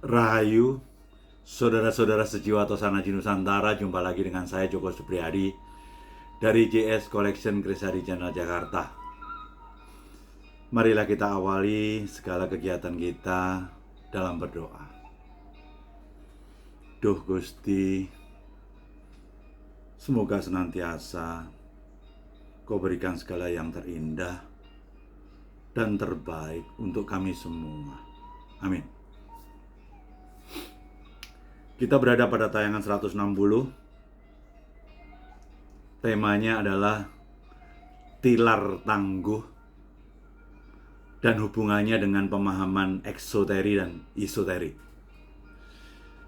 Rahayu, saudara-saudara sejiwa Tosanaji Nusantara, jumpa lagi dengan saya Joko Supriyadi dari JS Collection Krisari Channel Jakarta. Marilah kita awali segala kegiatan kita dalam berdoa. Duh Gusti, semoga senantiasa Kau berikan segala yang terindah dan terbaik untuk kami semua. Amin. Kita berada pada tayangan 160. Temanya adalah tilar tangguh dan hubungannya dengan pemahaman eksoteri dan isoteri.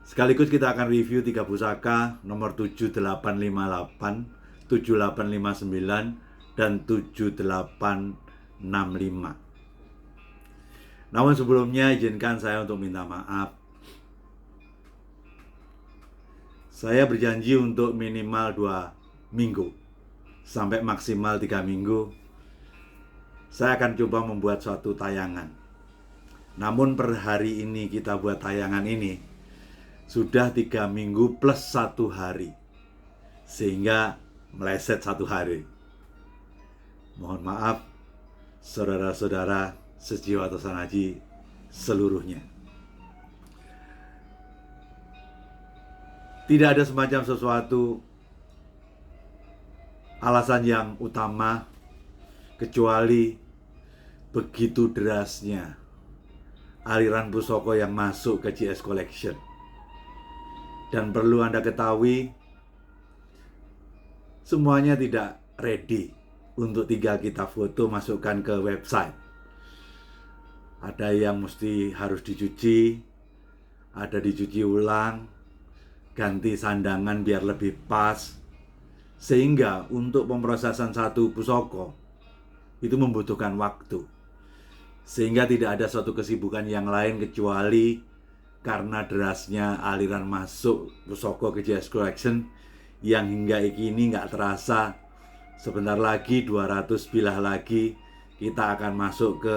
Sekaligus kita akan review 3 pusaka nomor 7858, 7859, dan 7865. Namun sebelumnya izinkan saya untuk minta maaf. Saya berjanji untuk minimal 2 minggu sampai maksimal 3 minggu saya akan coba membuat suatu tayangan. Namun per hari ini kita buat tayangan ini sudah 3 minggu plus 1 hari, sehingga meleset 1 hari. Mohon maaf saudara-saudara sejiwa Tosanaji seluruhnya. Tidak ada semacam sesuatu alasan yang utama kecuali begitu derasnya aliran pusaka yang masuk ke JS Collection. Dan perlu Anda ketahui, semuanya tidak ready untuk tinggal kita foto masukkan ke website. Ada yang mesti harus dicuci, ada dicuci ulang, ganti sandangan biar lebih pas, sehingga untuk pemrosesan satu pusaka itu membutuhkan waktu, sehingga tidak ada suatu kesibukan yang lain kecuali karena derasnya aliran masuk pusaka ke JS Collection yang hingga kini nggak terasa. Sebentar lagi 200 bilah lagi kita akan masuk ke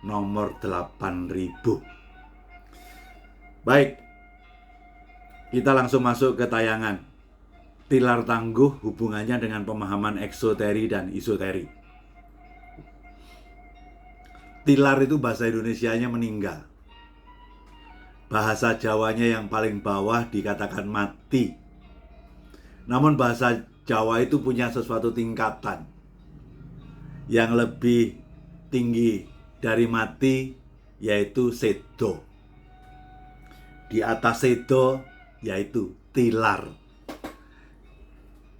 nomor 8000. Baik, kita langsung masuk ke tayangan. Tilar tangguh hubungannya dengan pemahaman eksoteri dan isoteri. Tilar itu bahasa Indonesianya meninggal. Bahasa Jawanya yang paling bawah dikatakan mati. Namun bahasa Jawa itu punya sesuatu tingkatan yang lebih tinggi dari mati, yaitu sedo. Di atas sedo yaitu tilar.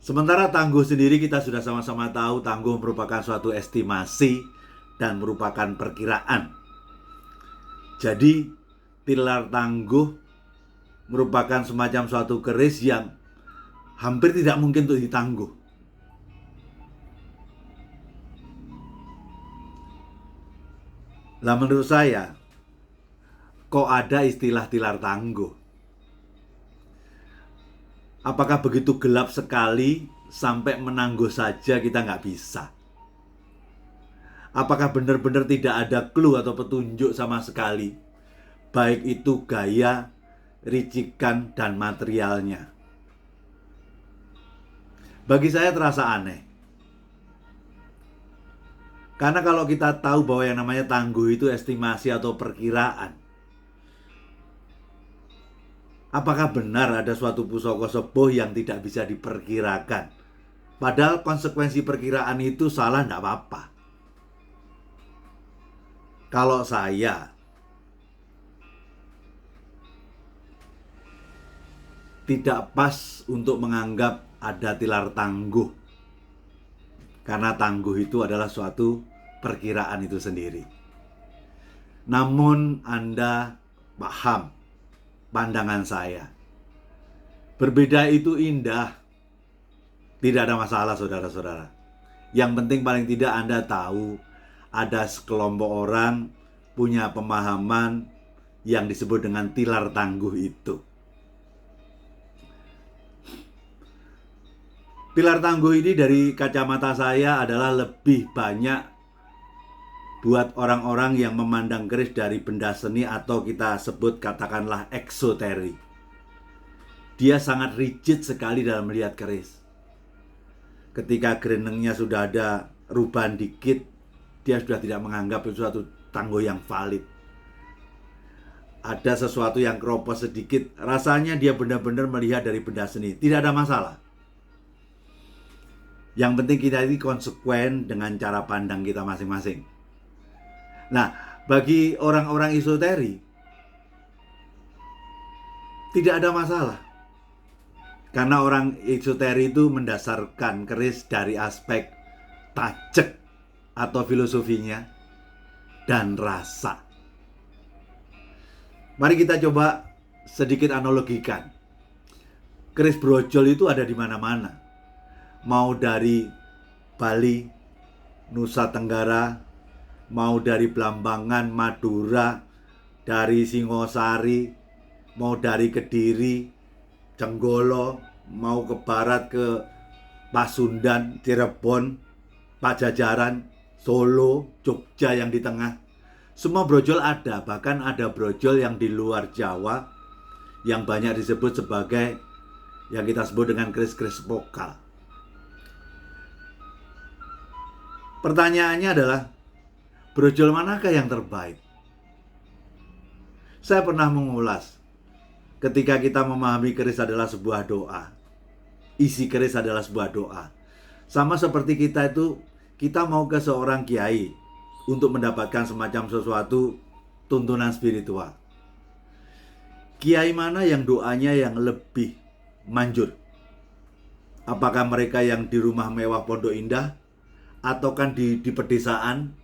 Sementara tangguh sendiri kita sudah sama-sama tahu, tangguh merupakan suatu estimasi dan merupakan perkiraan. Jadi tilar tangguh merupakan semacam suatu keris yang hampir tidak mungkin untuk ditangguh. Lah menurut saya, kok ada istilah tilar tangguh? Apakah begitu gelap sekali sampai menangguh saja kita nggak bisa? Apakah benar-benar tidak ada clue atau petunjuk sama sekali, baik itu gaya, ricikan, dan materialnya? Bagi saya terasa aneh. Karena kalau kita tahu bahwa yang namanya tangguh itu estimasi atau perkiraan, apakah benar ada suatu pusaka sepuh yang tidak bisa diperkirakan? Padahal konsekuensi perkiraan itu salah, tidak apa-apa. Kalau saya tidak pas untuk menganggap ada tilar tangguh, karena tangguh itu adalah suatu perkiraan itu sendiri. Namun Anda paham pandangan saya. Berbeda itu indah. Tidak ada masalah saudara-saudara. Yang penting paling tidak Anda tahu ada sekelompok orang punya pemahaman yang disebut dengan tilar tangguh itu. Tilar tangguh ini dari kacamata saya adalah lebih banyak buat orang-orang yang memandang keris dari benda seni atau kita sebut katakanlah eksoteri. Dia sangat rigid sekali dalam melihat keris. Ketika gerenengnya sudah ada rubahan dikit, dia sudah tidak menganggap itu suatu tangguh yang valid. Ada sesuatu yang keropos sedikit, rasanya dia benar-benar melihat dari benda seni. Tidak ada masalah. Yang penting kita ini konsekuen dengan cara pandang kita masing-masing. Nah, bagi orang-orang esoteri tidak ada masalah. Karena orang esoteri itu mendasarkan keris dari aspek tajek atau filosofinya dan rasa. Mari kita coba sedikit analogikan. Keris brojol itu ada di mana-mana. Mau dari Bali, Nusa Tenggara, mau dari Blambangan, Madura, dari Singosari, mau dari Kediri, Jenggolo, mau ke barat ke Pasundan, Cirebon, Pajajaran, Solo, Jogja yang di tengah. Semua brojol ada, bahkan ada brojol yang di luar Jawa yang banyak disebut sebagai yang kita sebut dengan keris-keris vokal. Pertanyaannya adalah, brojol manakah yang terbaik? Saya pernah mengulas ketika kita memahami keris adalah sebuah doa. Isi keris adalah sebuah doa. Sama seperti kita mau ke seorang kiai untuk mendapatkan semacam sesuatu tuntunan spiritual. Kiai mana yang doanya yang lebih manjur? Apakah mereka yang di rumah mewah Pondok Indah atau kan di pedesaan?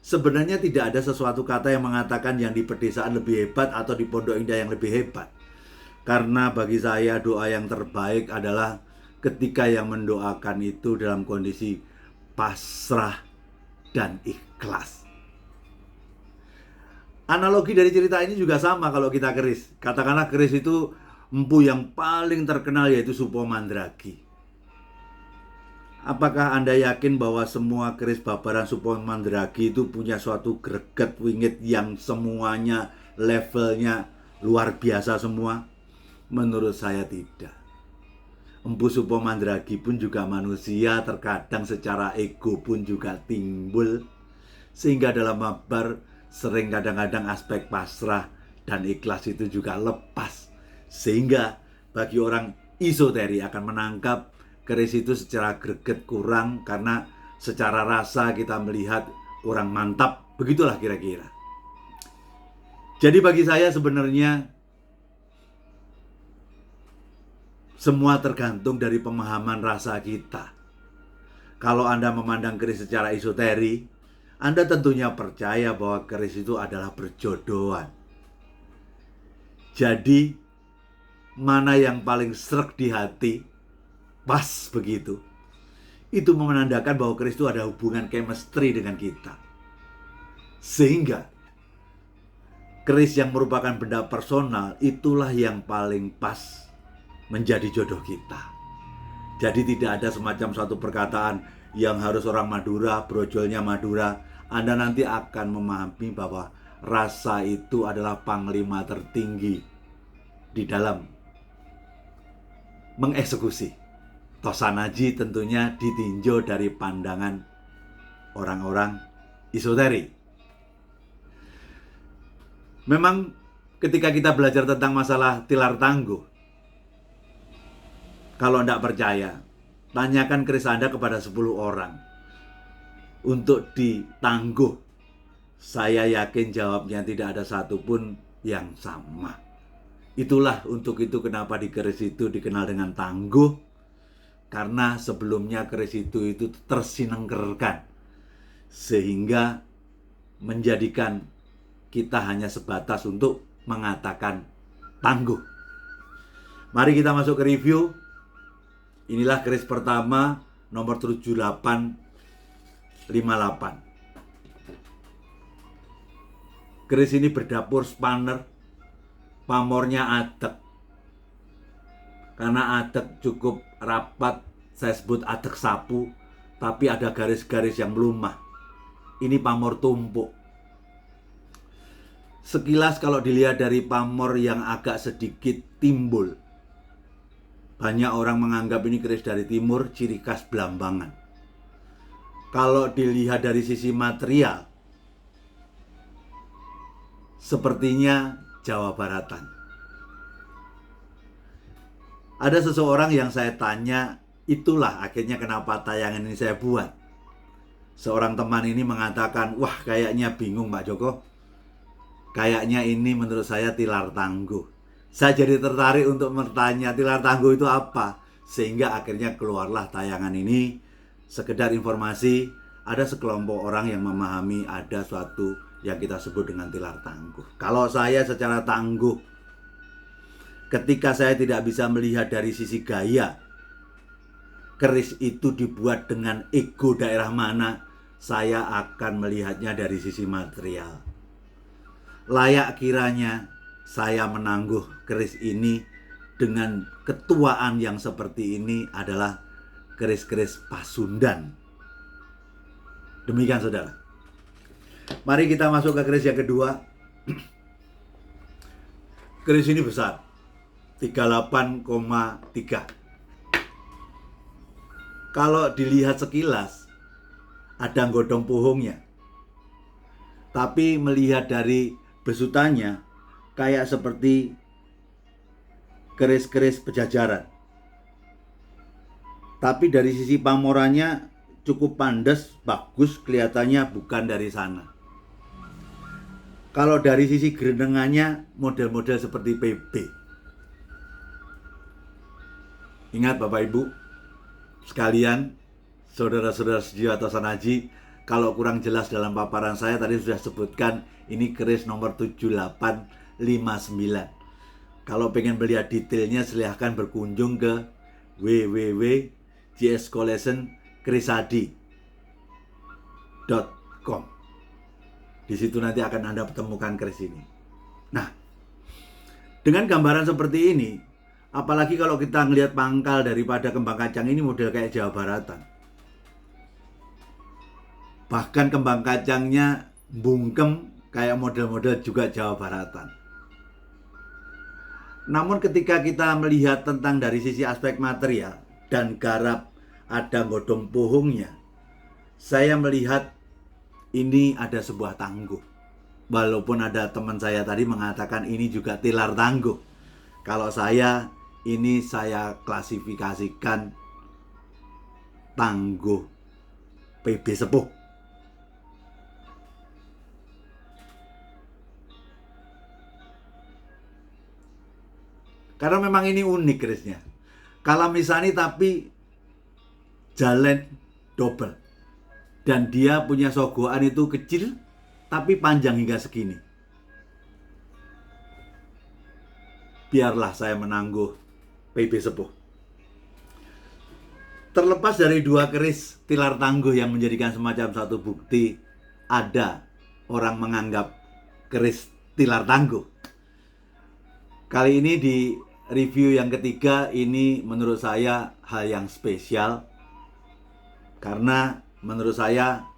Sebenarnya tidak ada sesuatu kata yang mengatakan yang di pedesaan lebih hebat atau di Pondok Indah yang lebih hebat. Karena bagi saya doa yang terbaik adalah ketika yang mendoakan itu dalam kondisi pasrah dan ikhlas. Analogi dari cerita ini juga sama kalau kita keris. Katakanlah keris itu empu yang paling terkenal yaitu Supo Mandragi. Apakah Anda yakin bahwa semua keris babaran Supo Mandragi itu punya suatu greget wingit yang semuanya levelnya luar biasa semua? Menurut saya tidak. Empu Supo Mandragi pun juga manusia, terkadang secara ego pun juga timbul. Sehingga dalam mabar sering kadang-kadang aspek pasrah dan ikhlas itu juga lepas. Sehingga bagi orang esoteri akan menangkap keris itu secara greget kurang karena secara rasa kita melihat kurang mantap. Begitulah kira-kira. Jadi bagi saya sebenarnya semua tergantung dari pemahaman rasa kita. Kalau Anda memandang keris secara esoteri, Anda tentunya percaya bahwa keris itu adalah berjodohan. Jadi, mana yang paling sreg di hati, pas begitu, itu menandakan bahwa keris itu ada hubungan chemistry dengan kita. Sehingga, keris yang merupakan benda personal, itulah yang paling pas menjadi jodoh kita. Jadi tidak ada semacam suatu perkataan yang harus orang Madura, brojolnya Madura. Anda nanti akan memahami bahwa rasa itu adalah panglima tertinggi di dalam mengeksekusi. Tosanaji tentunya ditinjau dari pandangan orang-orang esoteri. Memang ketika kita belajar tentang masalah tilar tangguh, kalau tidak percaya, tanyakan keris Anda kepada 10 orang untuk ditangguh. Saya yakin jawabnya tidak ada satupun yang sama. Itulah untuk itu kenapa di keris itu dikenal dengan tangguh. Karena sebelumnya keris itu tersinengkerkan. Sehingga menjadikan kita hanya sebatas untuk mengatakan tangguh. Mari kita masuk ke review. Inilah keris pertama nomor 7858. Keris ini berdapur spanner, pamornya adek. Karena adek cukup rapat, saya sebut adek sapu, tapi ada garis-garis yang melumah. ini pamor tumpuk. Sekilas kalau dilihat dari pamor yang agak sedikit timbul, banyak orang menganggap ini keris dari timur, ciri khas Blambangan. Kalau dilihat dari sisi material, sepertinya Jawa Baratan. Ada seseorang yang saya tanya, itulah akhirnya kenapa tayangan ini saya buat. Seorang teman ini mengatakan, wah kayaknya bingung Pak Joko. Kayaknya ini menurut saya tilar tangguh. Saya jadi tertarik untuk bertanya tilar tangguh itu apa. Sehingga akhirnya keluarlah tayangan ini. Sekedar informasi, ada sekelompok orang yang memahami ada suatu yang kita sebut dengan tilar tangguh. Kalau saya secara tangguh, ketika saya tidak bisa melihat dari sisi gaya, keris itu dibuat dengan ego daerah mana, saya akan melihatnya dari sisi material. Layak kiranya saya menangguh keris ini dengan ketuaan yang seperti ini adalah keris-keris Pasundan. Demikian saudara. Mari kita masuk ke keris yang kedua. Keris ini besar, 38,3. Kalau dilihat sekilas ada godong puhungnya, tapi melihat dari besutannya kayak seperti keris-keris Pejajaran. Tapi dari sisi pamorannya cukup pandas, bagus, kelihatannya bukan dari sana. Kalau dari sisi gerendengannya model-model seperti PB. Ingat Bapak Ibu sekalian, saudara-saudara sejio atau sanaji, kalau kurang jelas dalam paparan saya tadi sudah sebutkan ini keris nomor 7859. Kalau pengen melihat detailnya silahkan berkunjung ke www.jscollectionkerisadi.com. Di situ nanti akan Anda temukan keris ini. Nah, dengan gambaran seperti ini, apalagi kalau kita melihat pangkal daripada kembang kacang ini model kayak Jawa Baratan. Bahkan kembang kacangnya bungkem kayak model-model juga Jawa Baratan. Namun ketika kita melihat tentang dari sisi aspek material dan garap ada godong puhungnya, saya melihat ini ada sebuah tangguh. Walaupun ada teman saya tadi mengatakan ini juga tilar tangguh. Kalau saya, ini saya klasifikasikan tangguh PB sepuh. Karena memang ini unik kerisnya. Kalau misalnya tapi jalan double. Dan dia punya sogoan itu kecil tapi panjang hingga segini. Biarlah saya menangguh PB sepuh. Terlepas dari dua keris tilar tangguh yang menjadikan semacam satu bukti ada orang menganggap keris tilar tangguh. Kali ini di review yang ketiga ini menurut saya hal yang spesial. Karena menurut saya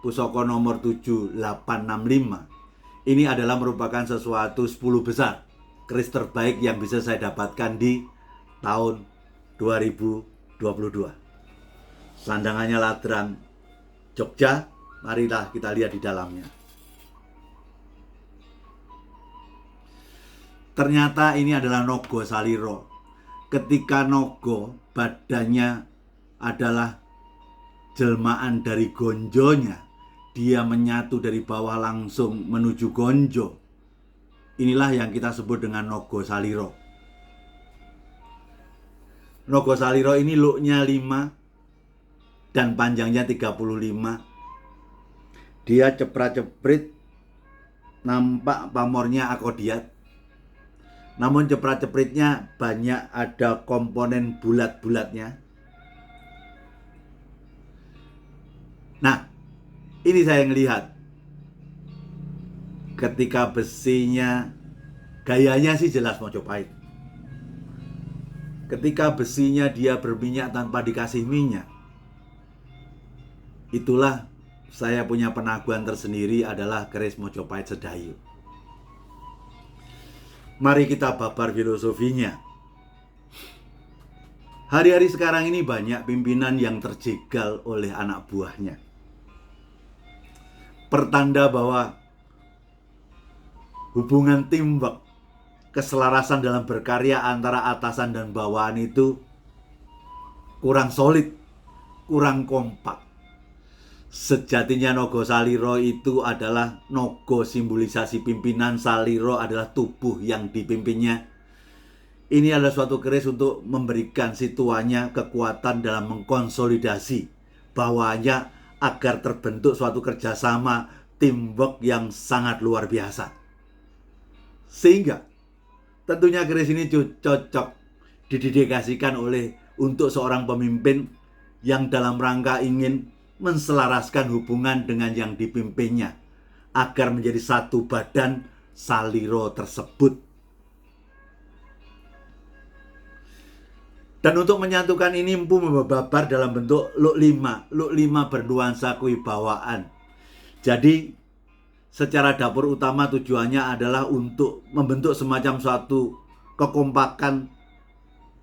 pusaka nomor 7865 ini adalah merupakan sesuatu 10 besar keris terbaik yang bisa saya dapatkan di tahun 2022. Sandangannya Ladrang Jogja. Marilah kita lihat di dalamnya. Ternyata ini adalah Nogo Saliro. Ketika Nogo badannya adalah jelmaan dari gonjonya, dia menyatu dari bawah langsung menuju gonjo. Inilah yang kita sebut dengan Nogo Saliro. Nogo Saliro ini looknya 5 dan panjangnya 35. Dia ceprat-ceprit, nampak pamornya akodiat. Namun ceprat-cepritnya banyak ada komponen bulat-bulatnya. Nah, ini saya ngelihat ketika besinya, gayanya sih jelas Mojopahit. Ketika besinya dia berminyak tanpa dikasih minyak, itulah saya punya penaguhan tersendiri adalah keris Mojopahit Sedayu. Mari kita babar filosofinya. Hari-hari sekarang ini banyak pimpinan yang terjegal oleh anak buahnya. Pertanda bahwa hubungan teamwork, keselarasan dalam berkarya antara atasan dan bawahan itu kurang solid, kurang kompak. Sejatinya Nogo Saliro itu adalah nogo simbolisasi pimpinan, Saliro adalah tubuh yang dipimpinnya. Ini adalah suatu keris untuk memberikan situannya kekuatan dalam mengkonsolidasi bawahannya agar terbentuk suatu kerjasama teamwork yang sangat luar biasa. Sehingga tentunya keris ini cocok didedikasikan untuk seorang pemimpin yang dalam rangka ingin menselaraskan hubungan dengan yang dipimpinnya agar menjadi satu badan Saliro tersebut. Dan untuk menyatukan ini empu membabar dalam bentuk luk 5. Luk 5 bernuansa kewibawaan. Jadi secara dapur utama tujuannya adalah untuk membentuk semacam suatu kekompakan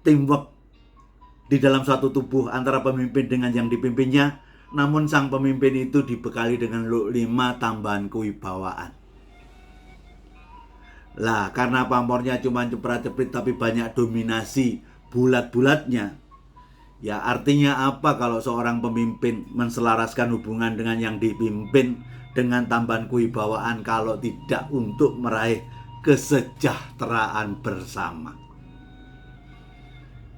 teamwork di dalam suatu tubuh antara pemimpin dengan yang dipimpinnya. Namun sang pemimpin itu dibekali dengan luk 5 tambahan kewibawaan. Lah, karena pamornya cuma ceprat-ceprit tapi banyak dominasi bulat-bulatnya. Ya artinya apa kalau seorang pemimpin menselaraskan hubungan dengan yang dipimpin dengan tambahan kewibawaan kalau tidak untuk meraih kesejahteraan bersama.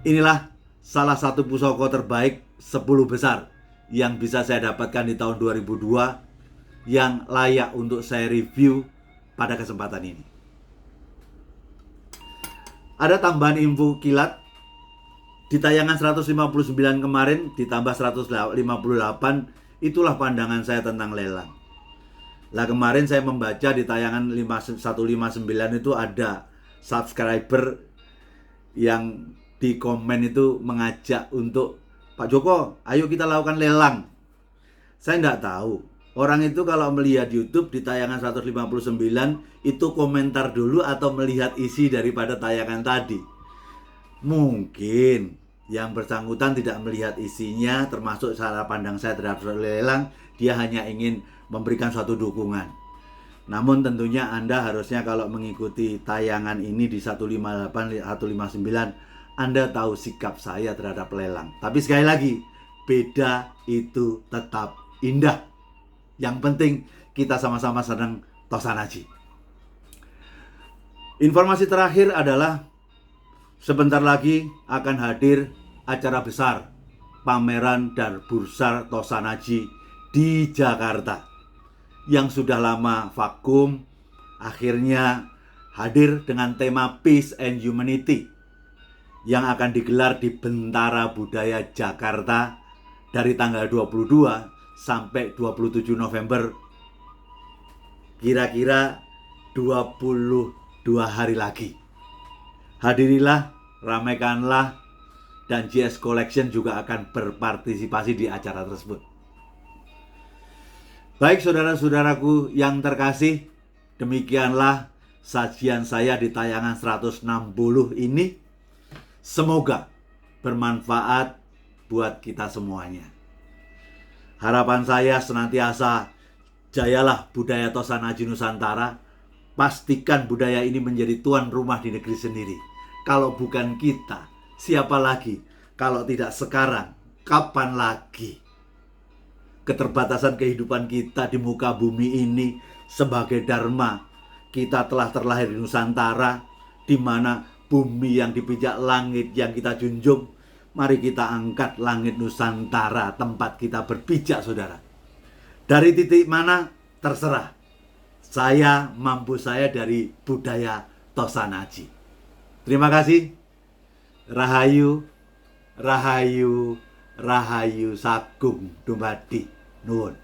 Inilah salah satu pusaka terbaik 10 besar yang bisa saya dapatkan di tahun 2002 yang layak untuk saya review pada kesempatan ini. Ada tambahan info kilat di tayangan 159 kemarin ditambah 158, itulah pandangan saya tentang lelang. Lah kemarin saya membaca di tayangan 159 itu ada subscriber yang di komen itu mengajak untuk Pak Joko, ayo kita lakukan lelang. Saya enggak tahu. Orang itu kalau melihat YouTube di tayangan 159 itu komentar dulu atau melihat isi daripada tayangan tadi. Mungkin yang bersangkutan tidak melihat isinya, termasuk cara pandang saya terhadap lelang, dia hanya ingin memberikan suatu dukungan. Namun tentunya Anda harusnya kalau mengikuti tayangan ini di 158, 159, Anda tahu sikap saya terhadap lelang. Tapi sekali lagi, beda itu tetap indah. Yang penting kita sama-sama senang Tosanaji. Informasi terakhir adalah sebentar lagi akan hadir acara besar pameran dan bursa Tosanaji di Jakarta yang sudah lama vakum, akhirnya hadir dengan tema Peace and Humanity yang akan digelar di Bentara Budaya Jakarta dari tanggal 22 sampai 27 November, kira-kira 22 hari lagi. Hadirilah, ramaikanlah, dan GS Collection juga akan berpartisipasi di acara tersebut. Baik saudara-saudaraku yang terkasih, demikianlah sajian saya di tayangan 160 ini. Semoga bermanfaat buat kita semuanya. Harapan saya senantiasa jayalah budaya Tosanaji Nusantara. Pastikan budaya ini menjadi tuan rumah di negeri sendiri. Kalau bukan kita, siapa lagi? Kalau tidak sekarang, kapan lagi? Keterbatasan kehidupan kita di muka bumi ini sebagai dharma. Kita telah terlahir di Nusantara, di mana bumi yang dipijak langit yang kita junjung. Mari kita angkat langit Nusantara, tempat kita berpijak, saudara. Dari titik mana? Terserah. Saya mampu saya dari budaya Tosanaji. Terima kasih. Rahayu, Rahayu, Rahayu Sagung Dumadi Nuwun.